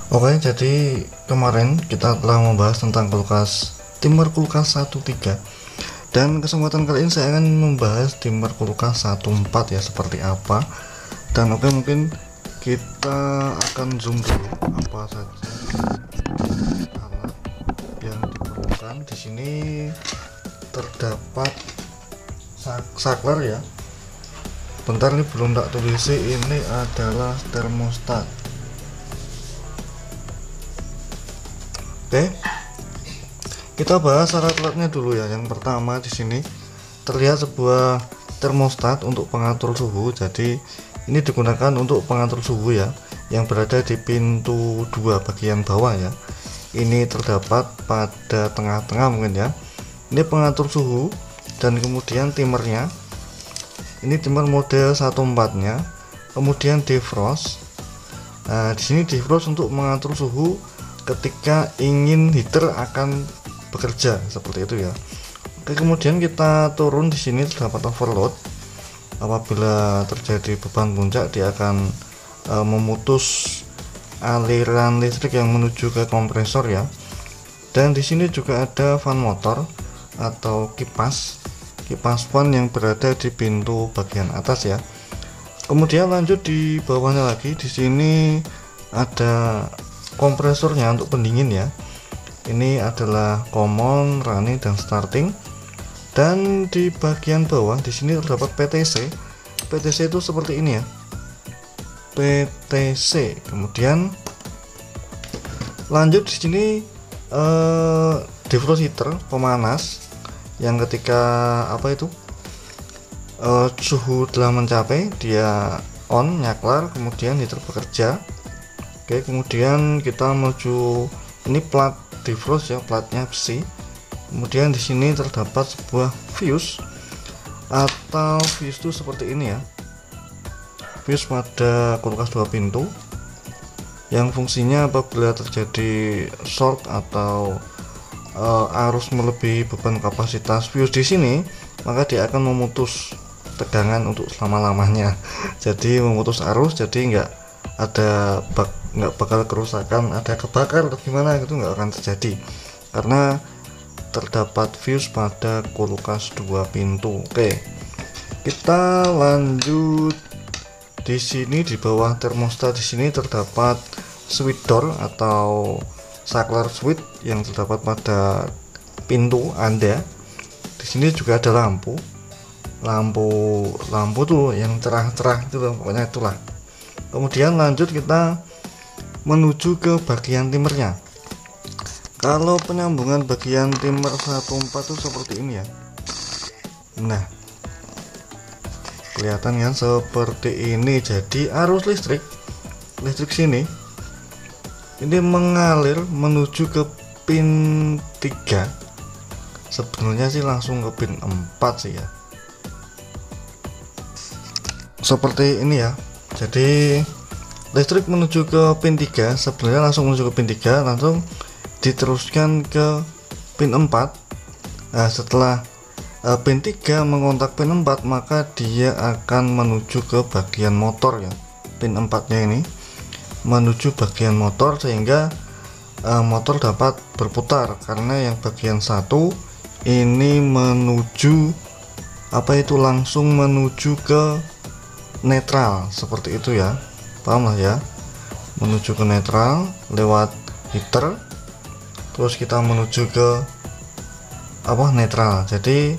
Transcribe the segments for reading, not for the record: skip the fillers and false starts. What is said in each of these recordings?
Oke, jadi kemarin kita telah membahas tentang kulkas Timber Kulkas 13, dan kesempatan kali ini saya akan membahas Timber Kulkas 14 ya, seperti apa. Dan oke, mungkin kita akan zoom dulu apa saja alat yang diperlukan. Di sini terdapat saklar ya. Bentar, ini belum tak tulis, ini adalah termostat. Oke, kita bahas alat-alatnya dulu ya. Yang pertama, di sini terlihat sebuah termostat untuk pengatur suhu. Jadi ini digunakan untuk pengatur suhu ya, yang berada di pintu 2 bagian bawah ya. Ini terdapat pada tengah-tengah mungkin ya. Ini pengatur suhu, dan kemudian timernya. Ini timer mode 14 nya. Kemudian defrost. Nah, di sini defrost untuk mengatur suhu ketika ingin heater akan bekerja, seperti itu ya. Oke, kemudian kita turun. Di sini terdapat overload. Apabila terjadi beban puncak, dia akan memutus aliran listrik yang menuju ke kompresor ya. Dan di sini juga ada fan motor atau kipas fan yang berada di pintu bagian atas ya. Kemudian lanjut di bawahnya lagi, di sini ada kompresornya untuk pendingin ya. Ini adalah common, running, dan starting. Dan di bagian bawah di sini terdapat PTC. PTC itu seperti ini ya, PTC. Kemudian lanjut di sini defrost heater, pemanas, yang ketika suhu telah mencapai, dia on, nyaklar, kemudian heater bekerja. Oke, kemudian kita menuju ini plat defrost ya, platnya besi. Kemudian di sini terdapat sebuah fuse atau fuse itu seperti ini ya. Fuse pada kulkas 2 pintu yang fungsinya apabila terjadi short atau arus melebihi beban kapasitas fuse di sini, maka dia akan memutus tegangan untuk selama-lamanya. Jadi memutus arus, jadi nggak bakal kerusakan, ada kebakar atau gimana gitu, nggak akan terjadi karena terdapat fuse pada kulkas 2 pintu. Oke, kita lanjut. Di sini di bawah termostat di sini terdapat switch door atau saklar switch yang terdapat pada pintu Anda. Di sini juga ada lampu tuh yang cerah-cerah itu loh, pokoknya itulah. Kemudian lanjut kita menuju ke bagian timernya. Kalau penyambungan bagian timer 14 itu seperti ini ya. Nah, kelihatan kan seperti ini. Jadi arus listrik sini ini mengalir menuju ke pin 3. Sebenarnya sih langsung ke pin 4 sih ya, seperti ini ya. Jadi listrik menuju ke pin 3, sebenarnya langsung menuju ke pin 3, langsung diteruskan ke pin 4. Nah, setelah pin 3 mengontak pin 4, maka dia akan menuju ke bagian motor ya. Pin 4 nya ini menuju bagian motor, sehingga motor dapat berputar, karena yang bagian 1 ini menuju langsung menuju ke netral, seperti itu ya, paham lah ya, menuju ke netral lewat heater, terus kita menuju ke netral. Jadi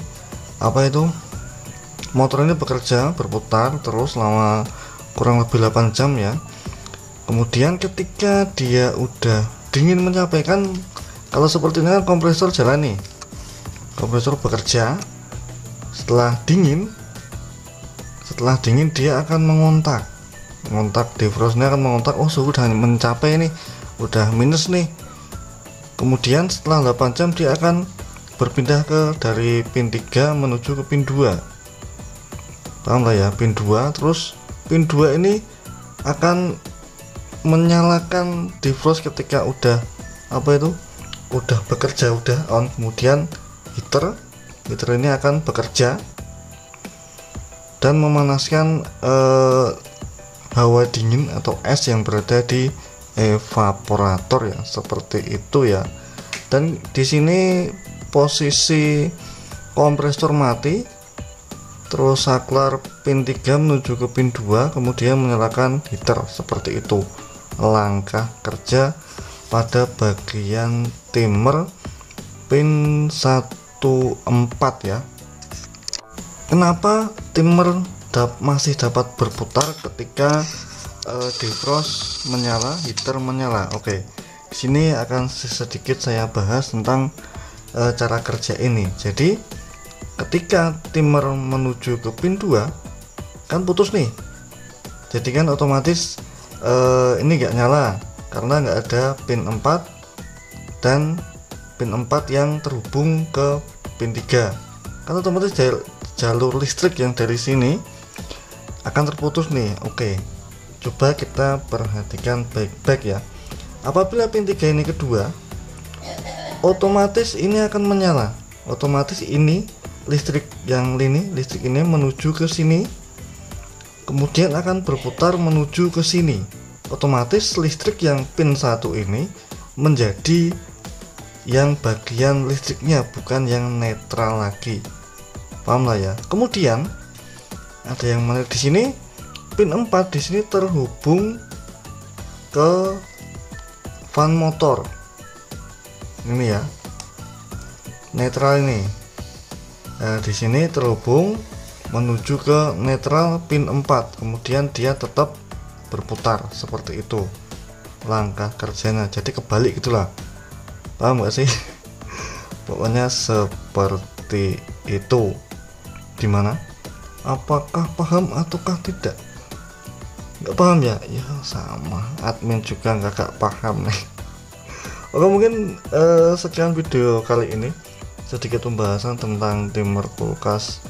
motor ini bekerja, berputar terus selama kurang lebih 8 jam ya. Kemudian ketika dia udah dingin mencapai, kan kalau seperti ini kan kompresor jalan nih, kompresor bekerja. Setelah dingin dia akan mengontak defrostnya akan mengontak, oh suhu udah mencapai nih, udah minus nih. Kemudian setelah 8 jam dia akan berpindah dari pin 3 menuju ke pin 2, paham lah ya, pin 2. Terus pin 2 ini akan menyalakan defrost ketika udah bekerja, udah on. Kemudian heater ini akan bekerja dan memanaskan hawa dingin atau es yang berada di evaporator ya, seperti itu ya. Dan di sini posisi kompresor mati, terus saklar pin 3 menuju ke pin 2, kemudian menyalakan heater, seperti itu langkah kerja pada bagian timer pin 14 ya. Kenapa timer masih dapat berputar ketika defrost menyala, heater menyala? Oke, di sini akan sedikit saya bahas tentang cara kerja ini. Jadi ketika timer menuju ke pin 2 kan putus nih, jadi kan otomatis ini nggak nyala karena nggak ada pin 4 dan pin 4 yang terhubung ke pin 3, kan otomatis jalur listrik yang dari sini akan terputus nih. Oke, coba kita perhatikan baik-baik ya. Apabila pin 3 ini kedua, otomatis ini akan menyala, otomatis ini listrik listrik ini menuju ke sini, kemudian akan berputar menuju ke sini. Otomatis listrik yang pin 1 ini menjadi yang bagian listriknya, bukan yang netral lagi. Paham lah ya. Kemudian ada yang menarik di sini, pin 4 di sini terhubung ke fan motor. Ini ya, netral ini. Nah, di sini terhubung menuju ke netral pin 4, kemudian dia tetap berputar seperti itu langkah kerjanya. Jadi kebalik gitulah, paham gak sih? Pokoknya seperti itu. Dimana? Apakah paham ataukah tidak? Nggak paham ya? Ya sama, admin juga nggak paham nih. Oke, mungkin sekian video kali ini, sedikit pembahasan tentang timer kulkas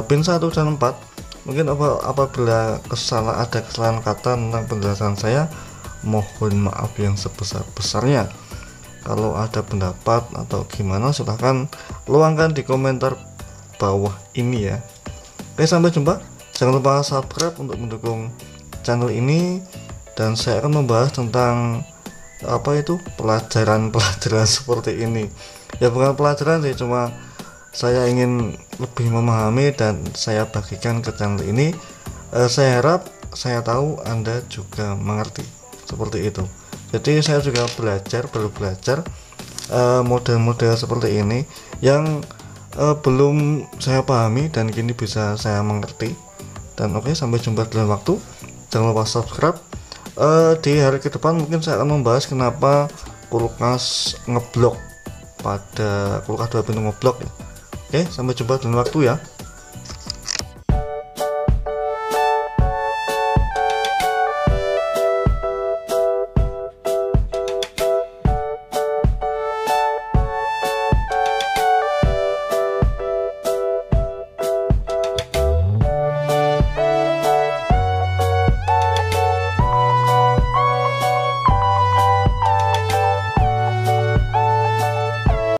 pin 1 dan 4. Mungkin apabila ada kesalahan kata tentang penjelasan saya, mohon maaf yang sebesar-besarnya. Kalau ada pendapat atau gimana, silahkan luangkan di komentar bawah ini ya. Oke, sampai jumpa. Jangan lupa subscribe untuk mendukung channel ini, dan saya akan membahas tentang pelajaran seperti ini. Ya bukan pelajaran sih, cuma saya ingin lebih memahami dan saya bagikan ke channel ini. Saya harap, saya tahu Anda juga mengerti seperti itu. Jadi saya juga baru belajar model-model seperti ini yang belum saya pahami dan kini bisa saya mengerti. Dan oke, sampai jumpa di lain waktu. Jangan lupa subscribe. Di hari ke depan mungkin saya akan membahas kenapa kulkas ngeblok, pada kulkas 2 pintu ngeblok ya. Oke, sampai jumpa di lain waktu ya.